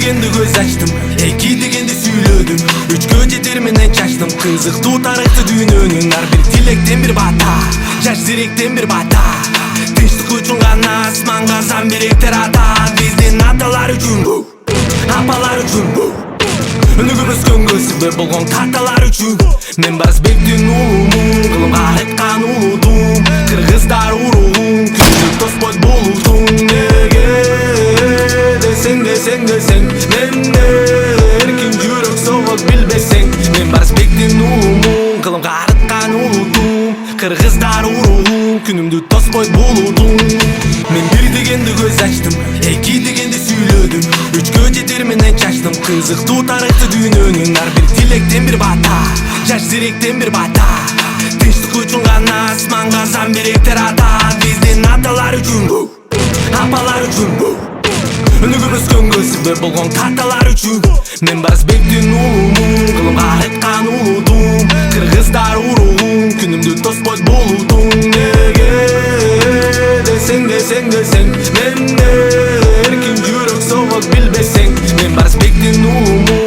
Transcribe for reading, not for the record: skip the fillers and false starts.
degende göz açtım, iki degende süylödüm. Üçkö jeter menen çaçtım, kızıktуу tarıhtı dünönүн. Ар бир тилекten bir bata, жаш зиректен bir bata. Тынчтык үчүн гана асманга замбиректер ата. Биздин аталар үчүн, апалар үчүн, өнүгүп өскөнгө себеп болгон каталар үчүн. Мен Барысбектин уулумун, кылымга айткан улутум. Кыргыздар уругун, күндү тоспойт болутум. Неге десең менде эркин жүрөк согот билбесең. Мен Барысбектин уулумун, кылымга айткан улутум. Кыргыздар уругун, күнүмдү тоспойт болутум. Мен бир дегенде көз ачтым, эки дегенде сүйлөдүм. Үчкө жетер менен чачтым, кызыктуу тарыхты дүйнөнүн. Ар бир тилектен bir bata, жаш зиректен bir bata. Тынчтык үчүн гана асманга замбиректер ата. Биздин аталар үчүн, апалар үчүн, өнүгүп өскөнгө себеп болгон каталар үчүн. Мен Барысбектин уулумун, кылымга айткан улутум. Кыргыздар уругун, күнүмдү тоспойт болутум. Неге десең менде эркин жүрөк согот билбесең. Мен Барысбектин уулумун,